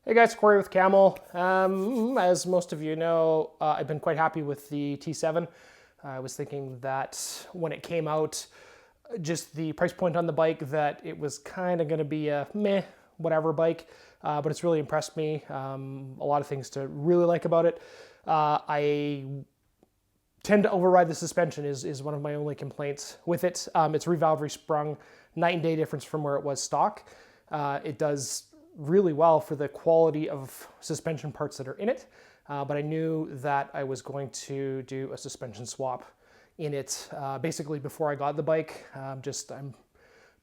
Hey guys, Corey with Camel. As most of you know, I've been quite happy with the T7. I was thinking that when it came out, just the price point on the bike, that it was kind of going to be a meh, whatever bike, but it's really impressed me. A lot of things to really like about it. I tend to override the suspension is one of my only complaints with it. It's revalve resprung, night and day difference from where it was stock. It does really well for the quality of suspension parts that are in it, but I knew that I was going to do a suspension swap in it basically before I got the bike. I'm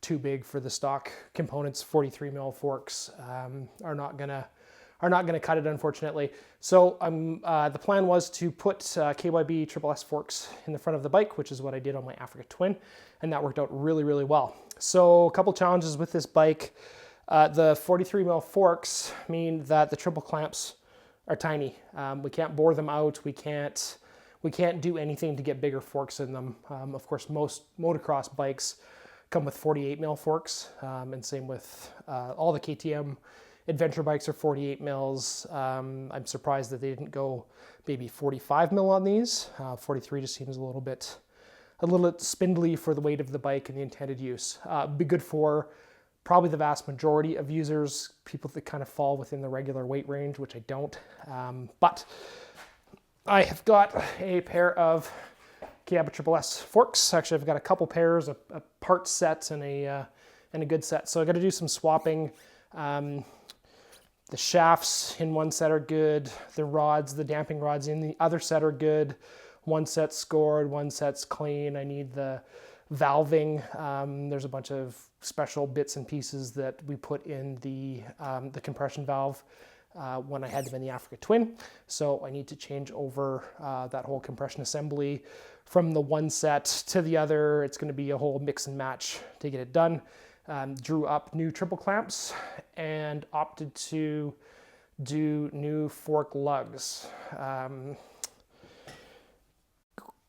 too big for the stock components. 43 mil forks are not gonna cut it, unfortunately. So the plan was to put KYB SSS forks in the front of the bike, which is what I did on my Africa Twin, and that worked out really, really well. So a couple challenges with this bike. The 43 mil forks mean that the triple clamps are tiny. We can't bore them out. We can't do anything to get bigger forks in them. Of course, most motocross bikes come with 48 mil forks, and same with all the KTM adventure bikes are 48 mils. I'm surprised that they didn't go maybe 45 mil on these. 43 just seems a little bit spindly for the weight of the bike and the intended use. Be good for probably the vast majority of users, people that kind of fall within the regular weight range, which I don't. But I have got a pair of KYB SSS forks. Actually, I've got a couple pairs, a part set and a good set. So I got to do some swapping. The shafts in one set are good. The rods, the damping rods in the other set are good. One set's scored, one set's clean. I need the valving. There's a bunch of special bits and pieces that we put in the compression valve when I had them in the Africa Twin. So I need to change over that whole compression assembly from the one set to the other. It's going to be a whole mix and match to get it done. Drew up new triple clamps and opted to do new fork lugs.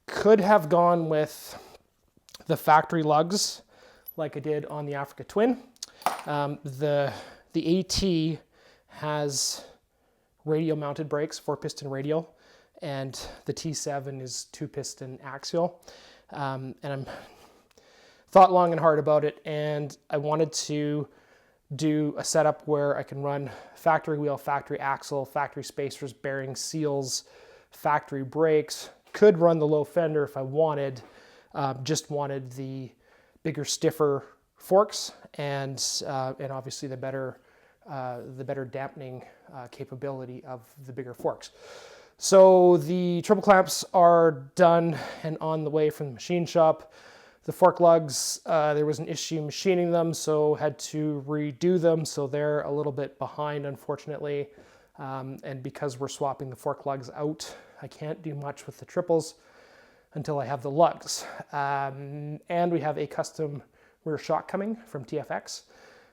Could have gone with the factory lugs like I did on the Africa Twin. The AT has radial mounted brakes, 4-piston radial, and the T7 is 2-piston axial. And I'm thought long and hard about it, and I wanted to do a setup where I can run factory wheel, factory axle, factory spacers, bearings, seals, factory brakes. Could run the low fender if I wanted. Just wanted the bigger, stiffer forks and obviously the better dampening capability of the bigger forks. So the triple clamps are done and on the way from the machine shop. The fork lugs, there was an issue machining them, so had to redo them. So they're a little bit behind, unfortunately. And because we're swapping the fork lugs out, I can't do much with the triples until I have the lugs. And we have a custom rear shock coming from TFX.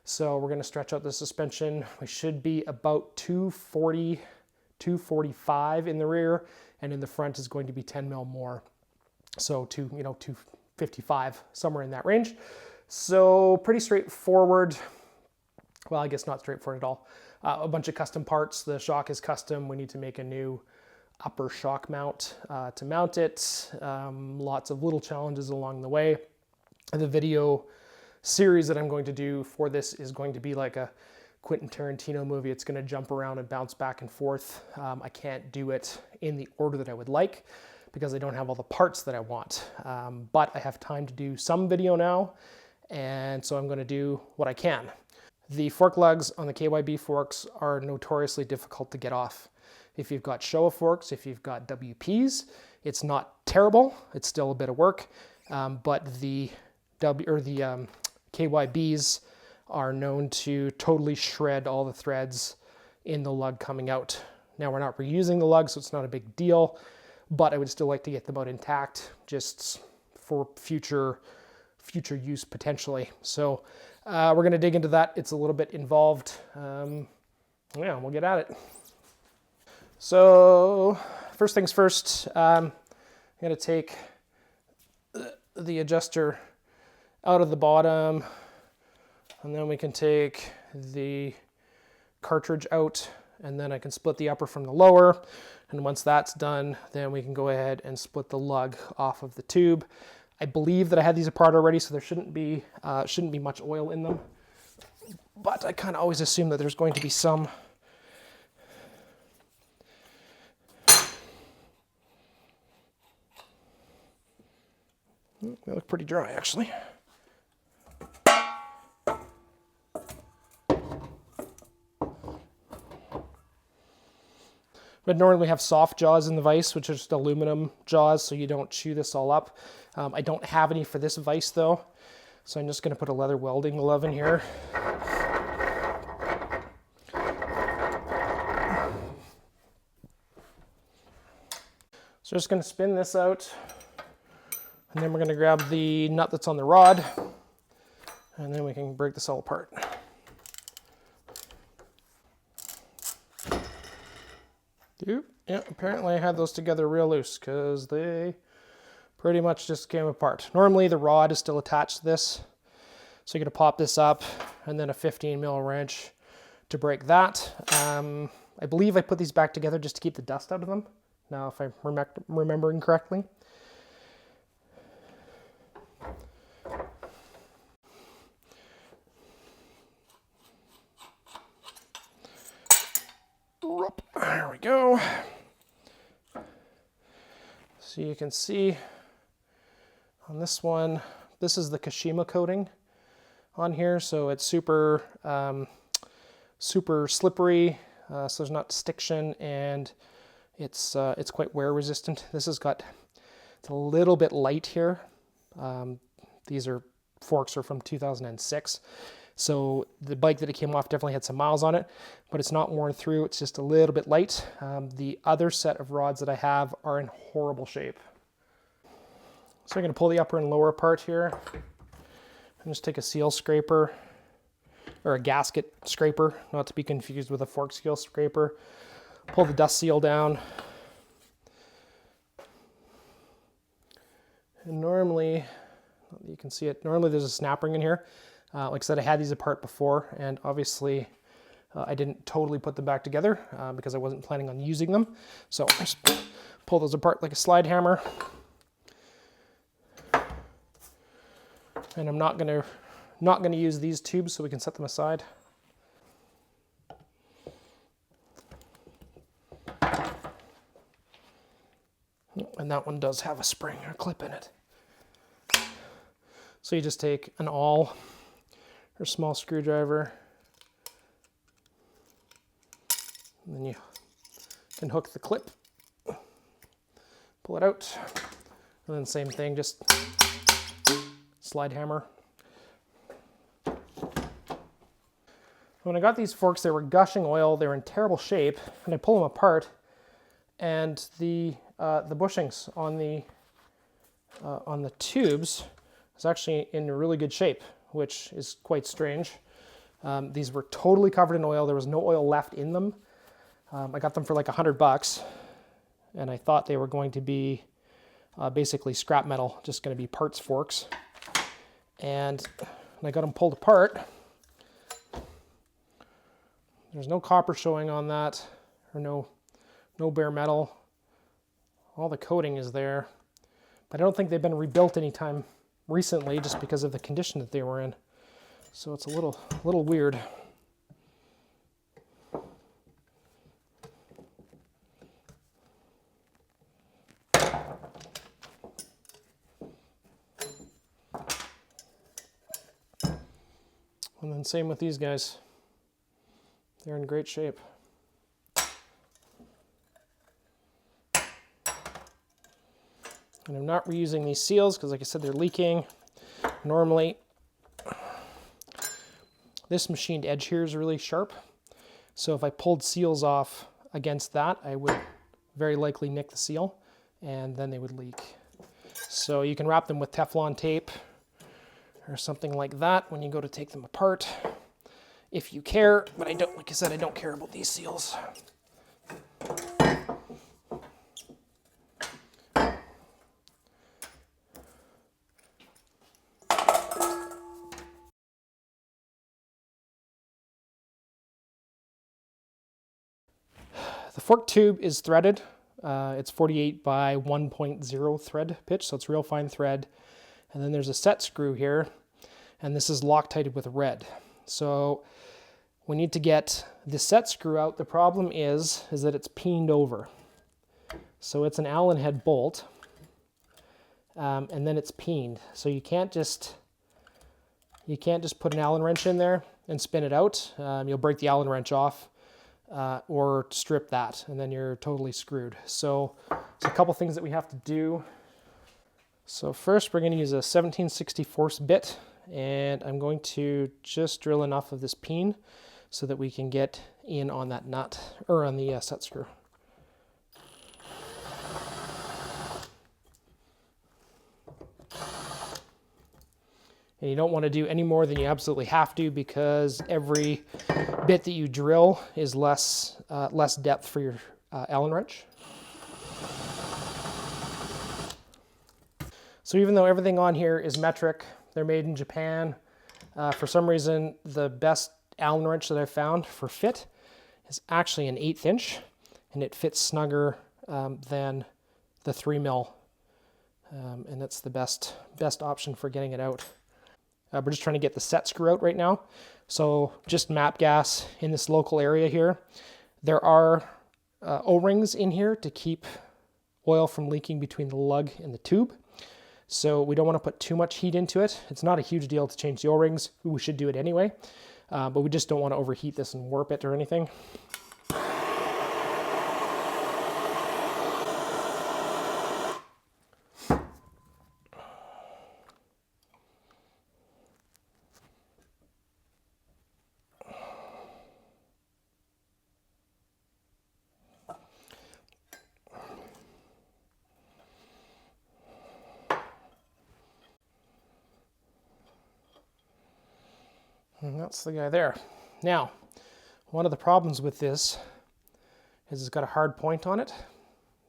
So we're gonna stretch out the suspension. We should be about 240, 245 in the rear, and in the front is going to be 10 mil more. So 255, somewhere in that range. So pretty straightforward. Well, I guess not straightforward at all. A bunch of custom parts. The shock is custom. We need to make a new upper shock mount to mount it. Lots of little challenges along the way. The video series that I'm going to do for this is going to be like a Quentin Tarantino movie. It's going to jump around and bounce back and forth. I can't do it in the order that I would like because I don't have all the parts that I want. But I have time to do some video now, and so I'm going to do what I can. The fork lugs on the KYB forks are notoriously difficult to get off. If you've got Showa forks, if you've got WPs, it's not terrible. It's still a bit of work, but the KYBs are known to totally shred all the threads in the lug coming out. Now we're not reusing the lug, so it's not a big deal, but I would still like to get them out intact just for future use potentially. So we're going to dig into that. It's a little bit involved. Yeah, we'll get at it. So first things first, I'm going to take the adjuster out of the bottom, and then we can take the cartridge out, and then I can split the upper from the lower. And once that's done, then we can go ahead and split the lug off of the tube. I believe that I had these apart already, so there shouldn't be much oil in them. But I kind of always assume that there's going to be some. They look pretty dry, actually. But normally have soft jaws in the vise, which are just aluminum jaws, so you don't chew this all up. I don't have any for this vise though, so I'm just going to put a leather welding glove in here. So just going to spin this out, and then we're going to grab the nut that's on the rod, and then we can break this all apart. Yeah, apparently I had those together real loose because they pretty much just came apart. Normally the rod is still attached to this, so you're going to pop this up, and then a 15 mil wrench to break that. I believe I put these back together just to keep the dust out of them, now if I'm remembering correctly. There we go. So you can see on this one, this is the Kashima coating on here, so it's super super slippery, so there's not stiction, and it's quite wear resistant. It's a little bit light here. These forks are from 2006. So the bike that it came off definitely had some miles on it, but it's not worn through. It's just a little bit light. The other set of rods that I have are in horrible shape. So I'm going to pull the upper and lower apart here and just take a seal scraper, or a gasket scraper, not to be confused with a fork seal scraper. Pull the dust seal down. And normally, you can see it, normally there's a snap ring in here. Like I said, I had these apart before, and obviously I didn't totally put them back together because I wasn't planning on using them. So I just pull those apart like a slide hammer. And I'm not gonna use these tubes, so we can set them aside. And that one does have a spring or clip in it. So you just take an awl or small screwdriver, and then you can hook the clip, pull it out, and then same thing, just slide hammer. When I got these forks, they were gushing oil, they were in terrible shape, and I pull them apart, and the bushings on the tubes is actually in really good shape, which is quite strange. These were totally covered in oil. There was no oil left in them. I got them for like $100, and I thought they were going to be basically scrap metal, just going to be parts forks. And I got them pulled apart. There's no copper showing on that, or no bare metal. All the coating is there, but I don't think they've been rebuilt anytime recently, just because of the condition that they were in. So it's a little weird. And then same with these guys. They're in great shape. And I'm not reusing these seals because, like I said, they're leaking. Normally, this machined edge here is really sharp. So if I pulled seals off against that, I would very likely nick the seal, and then they would leak. So you can wrap them with Teflon tape or something like that when you go to take them apart, if you care. But I don't, like I said, I don't care about these seals. The fork tube is threaded. It's 48 by 1.0 thread pitch, so it's real fine thread. And then there's a set screw here, and this is Loctited with red. So we need to get the set screw out. The problem is that it's peened over. So it's an Allen head bolt, and then it's peened. So you can't just put an Allen wrench in there and spin it out. You'll break the Allen wrench off, or strip that, and then you're totally screwed. So there's a couple things that we have to do. So first we're going to use a 17/64 bit, and I'm going to just drill enough of this peen so that we can get in on that nut, or on the set screw. And you don't want to do any more than you absolutely have to, because every bit that you drill is less depth for your Allen wrench. So even though everything on here is metric, they're made in Japan, for some reason the best Allen wrench that I've found for fit is actually an 1/8 inch, and it fits snugger than the 3mm, and that's the best option for getting it out. We're just trying to get the set screw out right now. So just map gas in this local area here. There are O-rings in here to keep oil from leaking between the lug and the tube. So we don't want to put too much heat into it. It's not a huge deal to change the O-rings. We should do it anyway, but we just don't want to overheat this and warp it or anything. And that's the guy there. Now, one of the problems with this is it's got a hard point on it.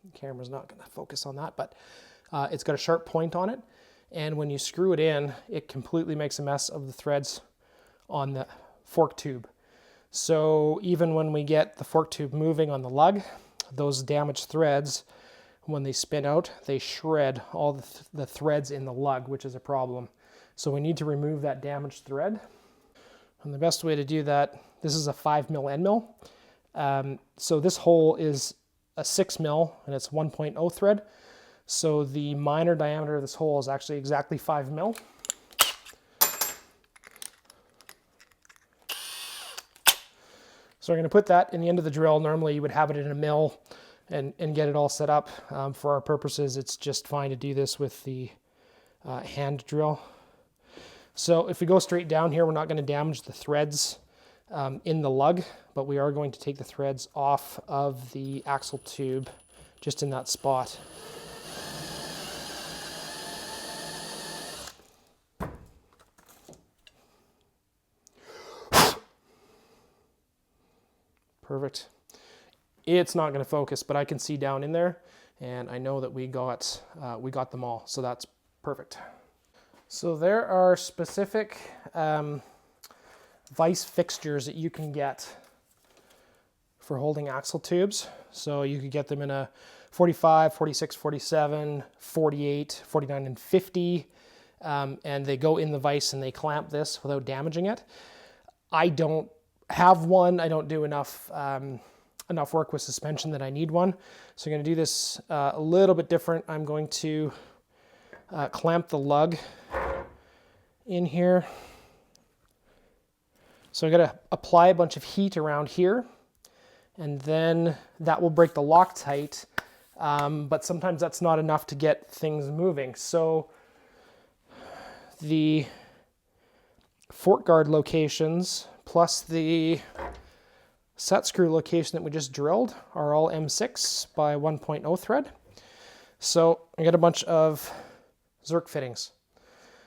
The camera's not going to focus on that, but it's got a sharp point on it. And when you screw it in, it completely makes a mess of the threads on the fork tube. So even when we get the fork tube moving on the lug, those damaged threads, when they spin out, they shred all the threads in the lug, which is a problem. So we need to remove that damaged thread. And the best way to do that, this is a 5mm end mill. So this hole is a 6mm, and it's 1.0 thread. So the minor diameter of this hole is actually exactly 5mm. So we're going to put that in the end of the drill. Normally you would have it in a mill and get it all set up. For our purposes, it's just fine to do this with the hand drill. So if we go straight down here, we're not going to damage the threads in the lug, but we are going to take the threads off of the axle tube just in that spot. Perfect. It's not going to focus, but I can see down in there, and I know that we got them all, so that's perfect. So there are specific vise fixtures that you can get for holding axle tubes. So you could get them in a 45, 46, 47, 48, 49, and 50, and they go in the vise and they clamp this without damaging it. I don't have one. I don't do enough work with suspension that I need one. So I'm going to do this a little bit different. I'm going to clamp the lug in here. So I'm going to apply a bunch of heat around here, and then that will break the Loctite, but sometimes that's not enough to get things moving. So the fork guard locations plus the set screw location that we just drilled are all M6 by 1.0 thread. So I got a bunch of Zerk fittings.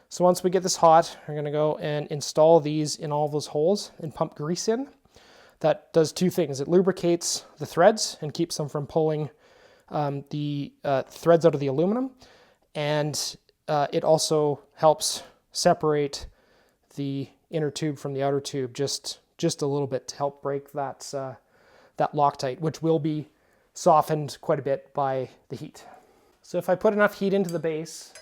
So once we get this hot, we're going to go and install these in all those holes and pump grease in. That does two things. It lubricates the threads and keeps them from pulling the threads out of the aluminum, and it also helps separate the inner tube from the outer tube just a little bit to help break that that Loctite, which will be softened quite a bit by the heat. So if I put enough heat into the base,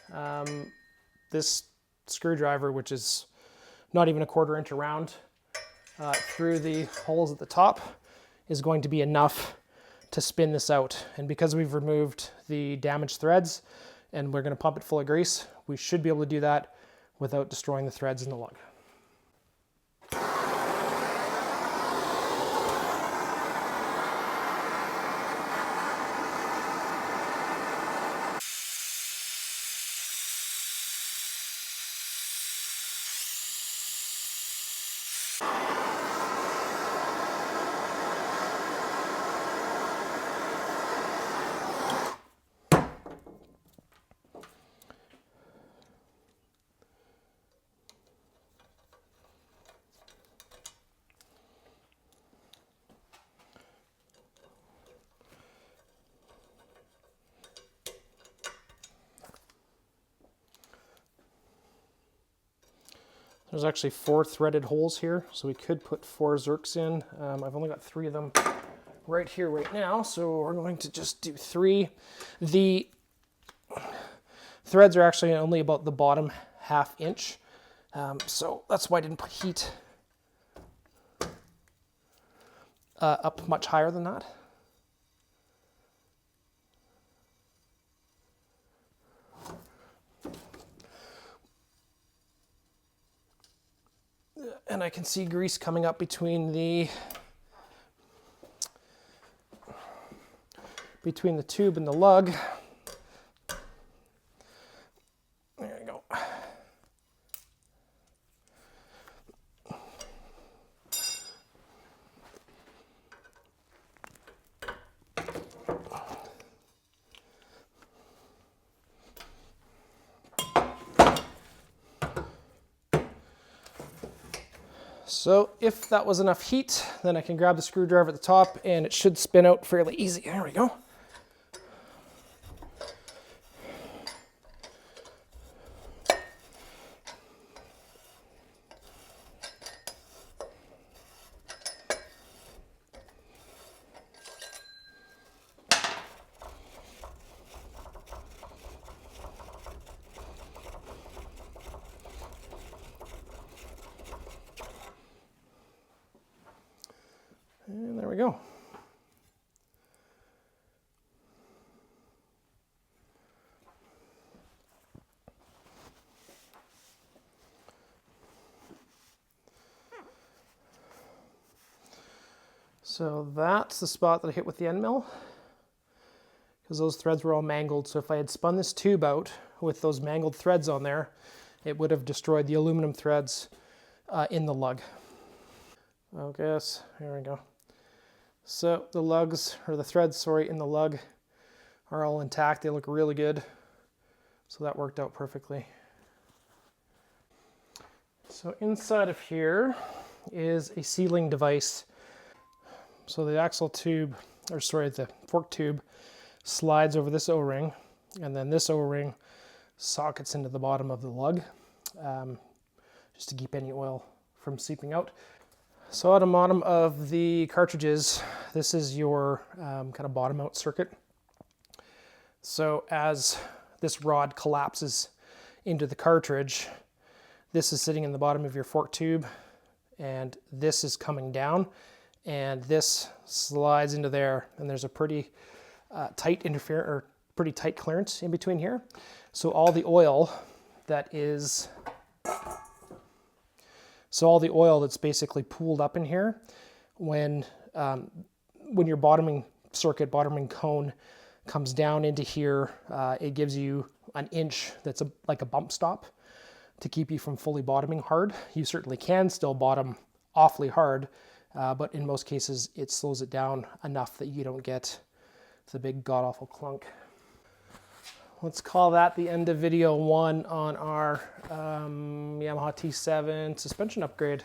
this screwdriver, which is not even a 1/4 inch around, through the holes at the top, is going to be enough to spin this out. And because we've removed the damaged threads and we're going to pump it full of grease, we should be able to do that without destroying the threads in the lug. There's actually 4 threaded holes here, so we could put 4 Zerks in. I've only got 3 of them right here right now, so we're going to just do 3. The threads are actually only about the bottom 1/2 inch, so that's why I didn't put heat up much higher than that. And I can see grease coming up between the tube and the lug. There you go. So if that was enough heat, then I can grab the screwdriver at the top and it should spin out fairly easy. There we go. And there we go. So that's the spot that I hit with the end mill, because those threads were all mangled. So if I had spun this tube out with those mangled threads on there, it would have destroyed the aluminum threads in the lug. Okay, here we go. So the lugs, or the threads, sorry, in the lug are all intact. They look really good. So that worked out perfectly. So inside of here is a sealing device. So the axle tube, or sorry, the fork tube slides over this O-ring, and then this O-ring sockets into the bottom of the lug, just to keep any oil from seeping out. So at the bottom of the cartridges, this is your kind of bottom out circuit. So as this rod collapses into the cartridge, this is sitting in the bottom of your fork tube, and this is coming down, and this slides into there, and there's a pretty tight clearance in between here. So all the oil that's basically pooled up in here, when your bottoming cone comes down into here, it gives you an inch that's like a bump stop to keep you from fully bottoming hard. You certainly can still bottom awfully hard, but in most cases it slows it down enough that you don't get the big god-awful clunk. Let's call that the end of video 1 on our Yamaha T7 suspension upgrade.